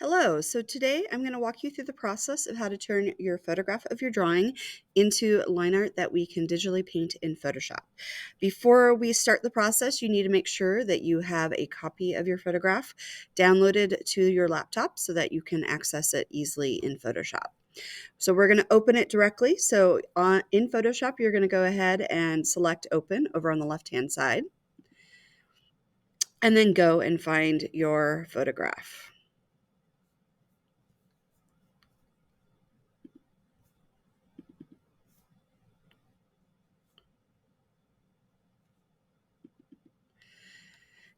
Hello, so today I'm going to walk you through the process of how to turn your photograph of your drawing into line art that we can digitally paint in Photoshop. Before we start the process, you need to make sure that you have a copy of your photograph downloaded to your laptop so that you can access it easily in Photoshop. So we're going to open it directly. So in Photoshop, you're going to go ahead and select Open over on the left-hand side, and then go and find your photograph.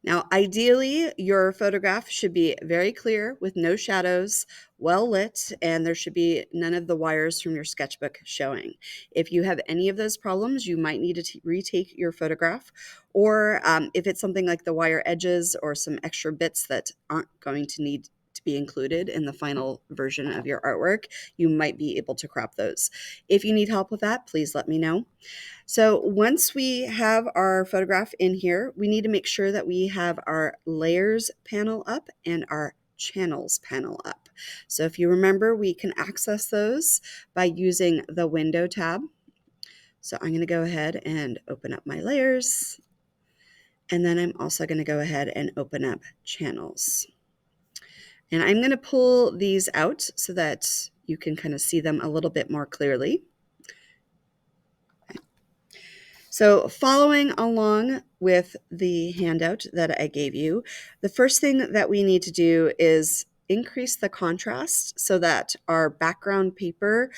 Now, ideally, your photograph should be very clear with no shadows, well lit, and there should be none of the wires from your sketchbook showing. If you have any of those problems, you might need to retake your photograph, or if it's something like the wire edges or some extra bits that aren't going to need to be included in the final version of your artwork, you might be able to crop those. If you need help with that, please let me know. So once we have our photograph in here, we need to make sure that we have our layers panel up and our channels panel up. So if you remember, we can access those by using the window tab. So I'm going to go ahead and open up my layers. And then I'm also going to go ahead and open up channels. And I'm going to pull these out so that you can kind of see them a little bit more clearly. So following along with the handout that I gave you, the first thing that we need to do is increase the contrast so that our background paper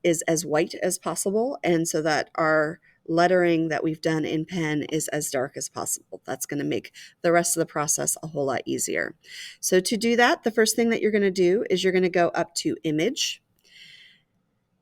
is as white as possible, and so that our lettering that we've done in pen is as dark as possible. That's going to make the rest of the process a whole lot easier. So to do that, the first thing that you're going to do is you're going to go up to Image,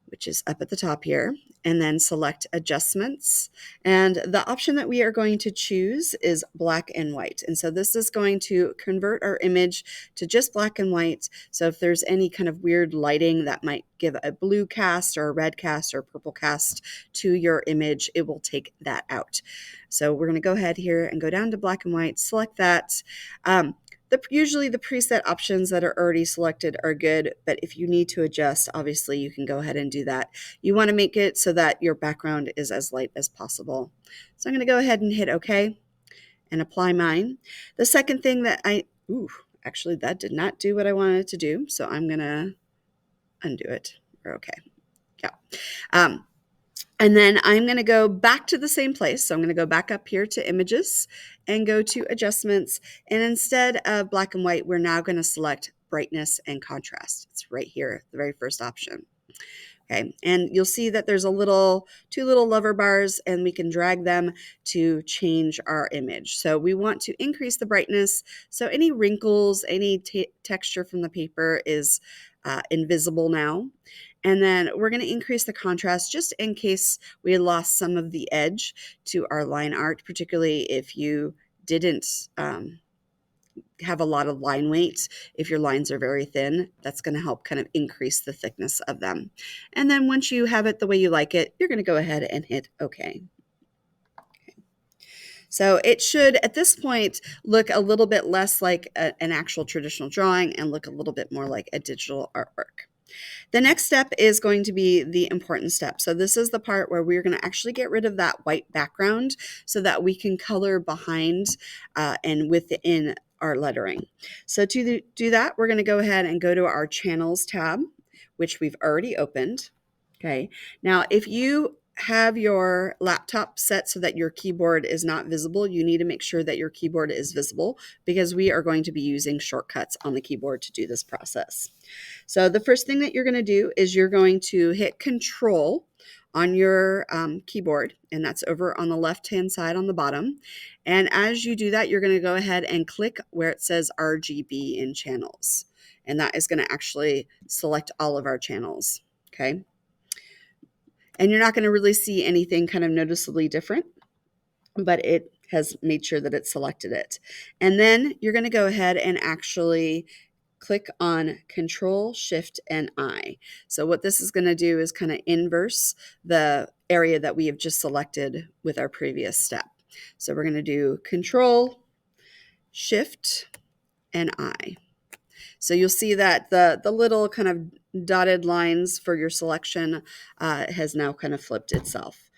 which is up at the top here, and then select Adjustments. And the option that we are going to choose is black and white. And so this is going to convert our image to just black and white. So if there's any kind of weird lighting that might give a blue cast or a red cast or purple cast to your image, it will take that out. So we're going to go ahead here and go down to black and white, select that. Usually the preset options that are already selected are good, but if you need to adjust, obviously you can go ahead and do that. You want to make it so that your background is as light as possible. So I'm going to go ahead and hit OK and apply mine. The second thing that actually that did not do what I wanted it to do, so I'm going to undo it. We're okay. Yeah. And then I'm going to go back to the same place. So I'm going to go back up here to Images and go to Adjustments. And instead of black and white, we're now going to select Brightness and Contrast. It's right here, the very first option. Okay, and you'll see that there's two little lever bars, and we can drag them to change our image. So we want to increase the brightness, so any wrinkles, any texture from the paper is invisible now. And then we're going to increase the contrast just in case we lost some of the edge to our line art, particularly if you didn't have a lot of line weight. If your lines are very thin, that's going to help kind of increase the thickness of them. And then once you have it the way you like it, you're going to go ahead and hit OK. So it should, at this point, look a little bit less like an actual traditional drawing and look a little bit more like a digital artwork. The next step is going to be the important step. So this is the part where we're going to actually get rid of that white background so that we can color behind and within our lettering. So to do that, we're going to go ahead and go to our Channels tab, which we've already opened. Okay. Now, if you have your laptop set so that your keyboard is not visible, you need to make sure that your keyboard is visible because we are going to be using shortcuts on the keyboard to do this process. So the first thing that you're going to do is you're going to hit Control on your keyboard, and that's over on the left-hand side on the bottom. And as you do that, you're going to go ahead and click where it says RGB in channels. And that is going to actually select all of our channels. Okay. And you're not going to really see anything kind of noticeably different, but it has made sure that it selected it. And then you're going to go ahead and actually click on Control, Shift, and I. So what this is going to do is kind of inverse the area that we have just selected with our previous step. So we're going to do Control, Shift, and I. So you'll see that the little kind of dotted lines for your selection has now kind of flipped itself.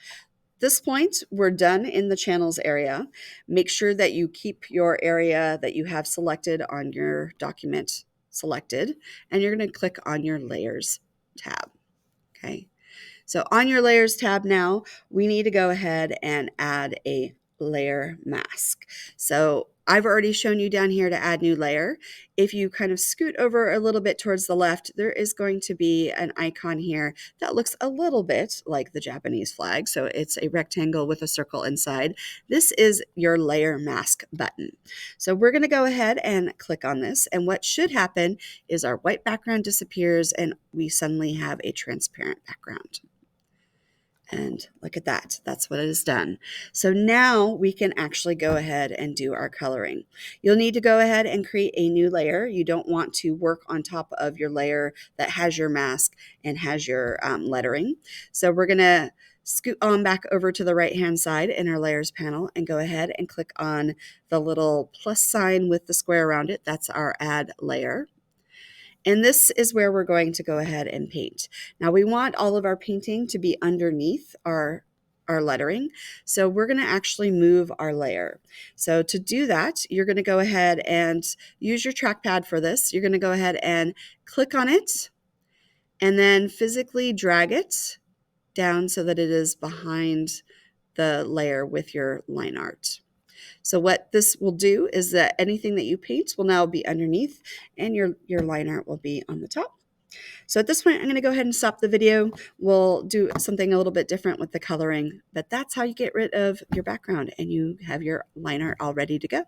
This point, we're done in the channels area. Make sure that you keep your area that you have selected on your document selected, and you're going to click on your layers tab. Okay. So on your layers tab now, we need to go ahead and add a layer mask. So I've already shown you down here to add new layer. If you kind of scoot over a little bit towards the left, there is going to be an icon here that looks a little bit like the Japanese flag. So it's a rectangle with a circle inside. This is your layer mask button. So we're going to go ahead and click on this. And what should happen is our white background disappears and we suddenly have a transparent background. And look at that. That's what it has done. So now we can actually go ahead and do our coloring. You'll need to go ahead and create a new layer. You don't want to work on top of your layer that has your mask and has your lettering. So we're going to scoot on back over to the right-hand side in our layers panel and go ahead and click on the little plus sign with the square around it. That's our add layer. And this is where we're going to go ahead and paint. Now we want all of our painting to be underneath our lettering. So we're going to actually move our layer. So to do that, you're going to go ahead and use your trackpad for this. You're going to go ahead and click on it and then physically drag it down so that it is behind the layer with your line art. So what this will do is that anything that you paint will now be underneath and your line art will be on the top. So at this point, I'm going to go ahead and stop the video. We'll do something a little bit different with the coloring, but that's how you get rid of your background and you have your line art all ready to go.